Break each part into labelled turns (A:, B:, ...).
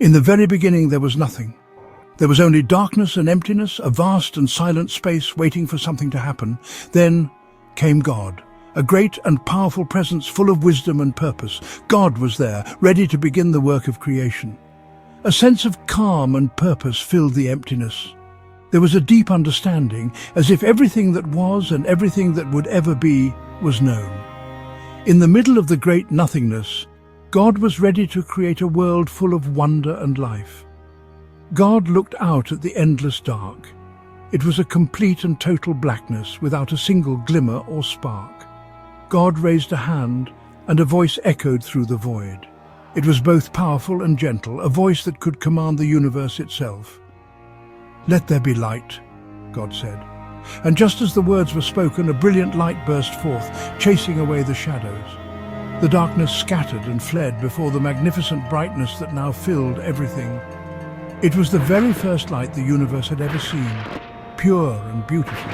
A: In the very beginning there was nothing. There was only darkness and emptiness, a vast and silent space waiting for something to happen. Then came God, a great and powerful presence full of wisdom and purpose. God was there, ready to begin the work of creation. A sense of calm and purpose filled the emptiness. There was a deep understanding, as if everything that was and everything that would ever be was known. In the middle of the great nothingness, God was ready to create a world full of wonder and life. God looked out at the endless dark. It was a complete and total blackness without a single glimmer or spark. God raised a hand, and a voice echoed through the void. It was both powerful and gentle, a voice that could command the universe itself. "Let there be light," God said. And just as the words were spoken, a brilliant light burst forth, chasing away the shadows. The darkness scattered and fled before the magnificent brightness that now filled everything. It was the very first light the universe had ever seen, pure and beautiful.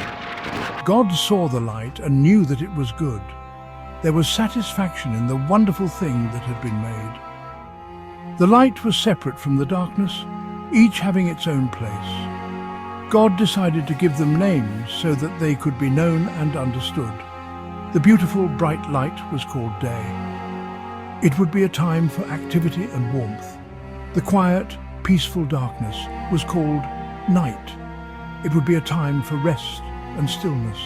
A: God saw the light and knew that it was good. There was satisfaction in the wonderful thing that had been made. The light was separate from the darkness, each having its own place. God decided to give them names so that they could be known and understood. The beautiful, bright light was called day. It would be a time for activity and warmth. The quiet, peaceful darkness was called night. It would be a time for rest and stillness.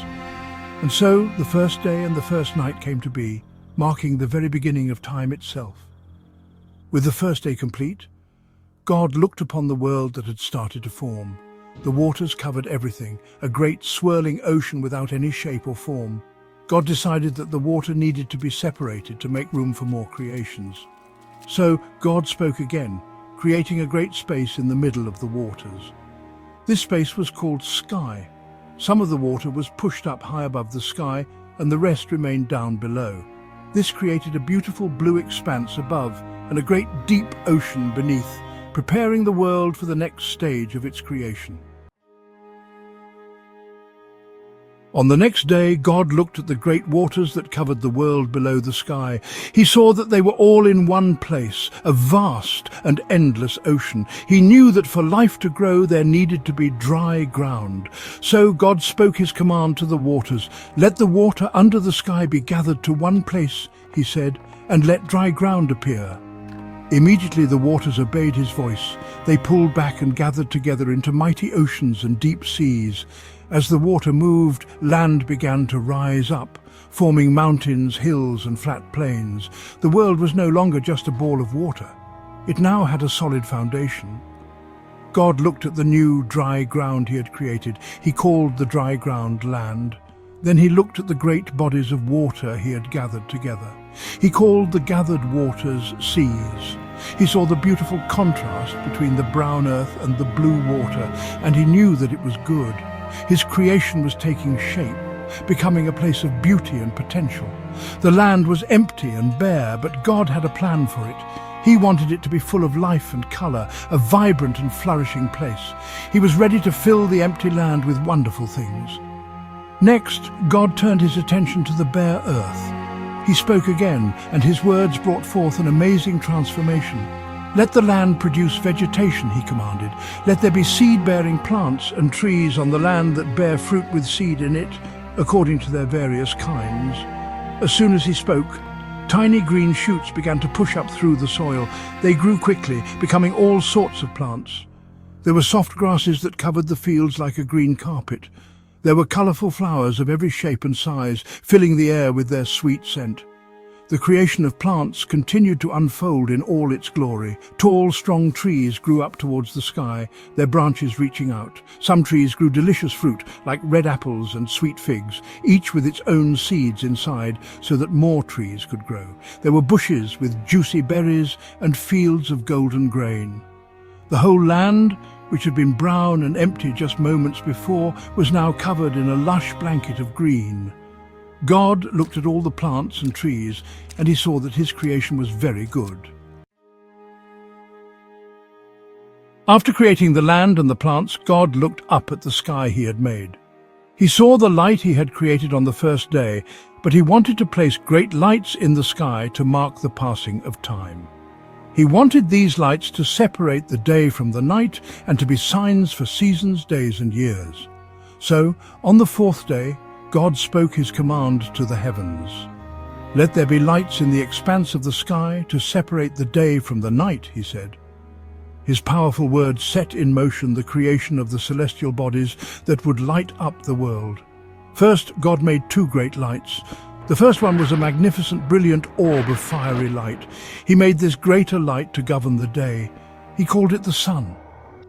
A: And so the first day and the first night came to be, marking the very beginning of time itself. With the first day complete, God looked upon the world that had started to form. The waters covered everything, a great swirling ocean without any shape or form. God decided that the water needed to be separated to make room for more creations. So God spoke again, creating a great space in the middle of the waters. This space was called sky. Some of the water was pushed up high above the sky, and the rest remained down below. This created a beautiful blue expanse above and a great deep ocean beneath, preparing the world for the next stage of its creation. On the next day, God looked at the great waters that covered the world below the sky. He saw that they were all in one place, a vast and endless ocean. He knew that for life to grow, there needed to be dry ground. So God spoke his command to the waters. "Let the water under the sky be gathered to one place," he said, "and let dry ground appear." Immediately the waters obeyed his voice. They pulled back and gathered together into mighty oceans and deep seas. As the water moved, land began to rise up, forming mountains, hills, and flat plains. The world was no longer just a ball of water. It now had a solid foundation. God looked at the new dry ground he had created. He called the dry ground land. Then he looked at the great bodies of water he had gathered together. He called the gathered waters seas. He saw the beautiful contrast between the brown earth and the blue water, and he knew that it was good. His creation was taking shape, becoming a place of beauty and potential. The land was empty and bare, but God had a plan for it. He wanted it to be full of life and colour, a vibrant and flourishing place. He was ready to fill the empty land with wonderful things. Next, God turned his attention to the bare earth. He spoke again, and his words brought forth an amazing transformation. "Let the land produce vegetation," he commanded. "Let there be seed-bearing plants and trees on the land that bear fruit with seed in it, according to their various kinds." As soon as he spoke, tiny green shoots began to push up through the soil. They grew quickly, becoming all sorts of plants. There were soft grasses that covered the fields like a green carpet. There were colourful flowers of every shape and size, filling the air with their sweet scent. The creation of plants continued to unfold in all its glory. Tall, strong trees grew up towards the sky, their branches reaching out. Some trees grew delicious fruit, like red apples and sweet figs, each with its own seeds inside, so that more trees could grow. There were bushes with juicy berries and fields of golden grain. The whole land, which had been brown and empty just moments before, was now covered in a lush blanket of green. God looked at all the plants and trees, and he saw that his creation was very good. After creating the land and the plants, God looked up at the sky he had made. He saw the light he had created on the first day, but he wanted to place great lights in the sky to mark the passing of time. He wanted these lights to separate the day from the night and to be signs for seasons, days, and years. So, on the fourth day, God spoke his command to the heavens. "Let there be lights in the expanse of the sky to separate the day from the night," he said. His powerful words set in motion the creation of the celestial bodies that would light up the world. First, God made two great lights. The first one was a magnificent, brilliant orb of fiery light. He made this greater light to govern the day. He called it the sun.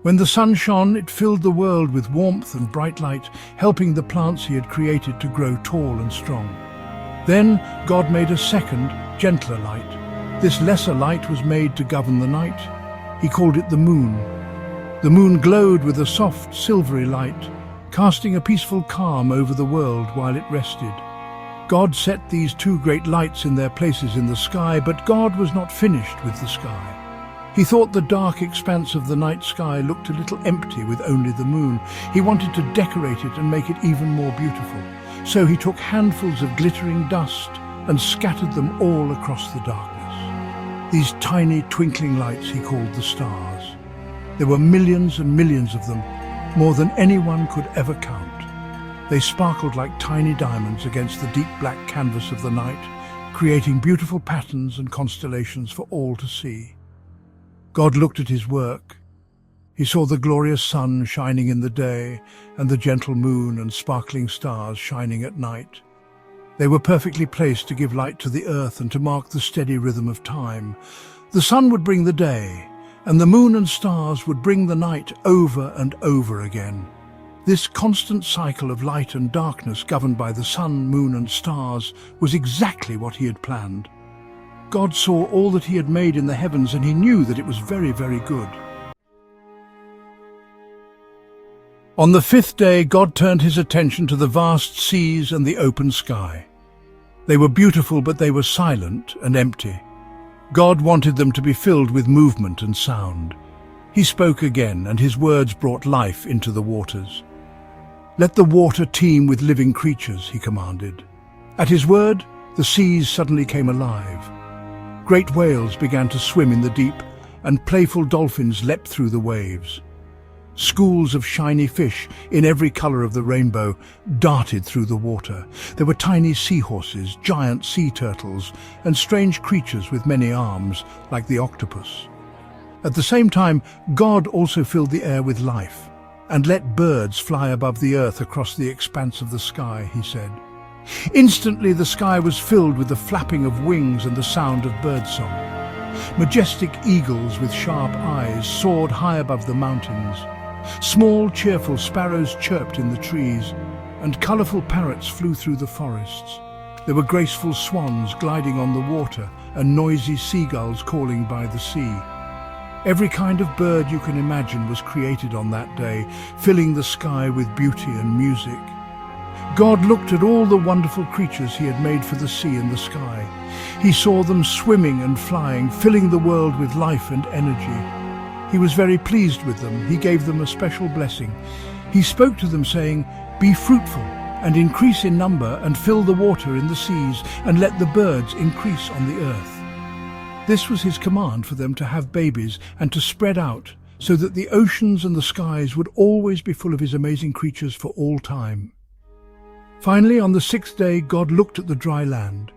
A: When the sun shone, it filled the world with warmth and bright light, helping the plants he had created to grow tall and strong. Then God made a second, gentler light. This lesser light was made to govern the night. He called it the moon. The moon glowed with a soft, silvery light, casting a peaceful calm over the world while it rested. God set these two great lights in their places in the sky, but God was not finished with the sky. He thought the dark expanse of the night sky looked a little empty with only the moon. He wanted to decorate it and make it even more beautiful. So he took handfuls of glittering dust and scattered them all across the darkness. These tiny twinkling lights he called the stars. There were millions and millions of them, more than anyone could ever count. They sparkled like tiny diamonds against the deep black canvas of the night, creating beautiful patterns and constellations for all to see. God looked at his work. He saw the glorious sun shining in the day and the gentle moon and sparkling stars shining at night. They were perfectly placed to give light to the earth and to mark the steady rhythm of time. The sun would bring the day, and the moon and stars would bring the night over and over again. This constant cycle of light and darkness governed by the sun, moon and stars was exactly what he had planned. God saw all that he had made in the heavens and he knew that it was very, very good. On the fifth day, God turned his attention to the vast seas and the open sky. They were beautiful, but they were silent and empty. God wanted them to be filled with movement and sound. He spoke again, and his words brought life into the waters. "Let the water teem with living creatures," he commanded. At his word, the seas suddenly came alive. Great whales began to swim in the deep, and playful dolphins leapt through the waves. Schools of shiny fish, in every color of the rainbow, darted through the water. There were tiny seahorses, giant sea turtles, and strange creatures with many arms, like the octopus. At the same time, God also filled the air with life, and let birds fly above the earth across the expanse of the sky, he said. Instantly the sky was filled with the flapping of wings and the sound of birdsong. Majestic eagles with sharp eyes soared high above the mountains. Small, cheerful sparrows chirped in the trees, and colorful parrots flew through the forests. There were graceful swans gliding on the water and noisy seagulls calling by the sea. Every kind of bird you can imagine was created on that day, filling the sky with beauty and music. God looked at all the wonderful creatures he had made for the sea and the sky. He saw them swimming and flying, filling the world with life and energy. He was very pleased with them. He gave them a special blessing. He spoke to them saying, "Be fruitful and increase in number and fill the water in the seas and let the birds increase on the earth." This was his command for them to have babies and to spread out so that the oceans and the skies would always be full of his amazing creatures for all time. Finally, on the sixth day, God looked at the dry land.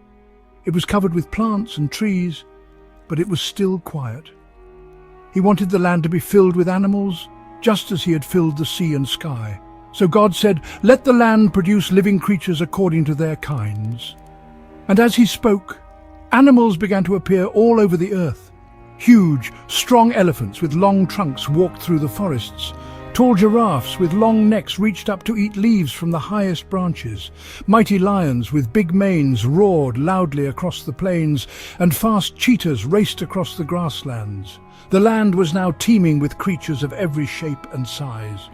A: It was covered with plants and trees, but it was still quiet. He wanted the land to be filled with animals, just as he had filled the sea and sky. So God said, "Let the land produce living creatures according to their kinds." And as he spoke, animals began to appear all over the earth. Huge, strong elephants with long trunks walked through the forests. Tall giraffes with long necks reached up to eat leaves from the highest branches. Mighty lions with big manes roared loudly across the plains, and fast cheetahs raced across the grasslands. The land was now teeming with creatures of every shape and size.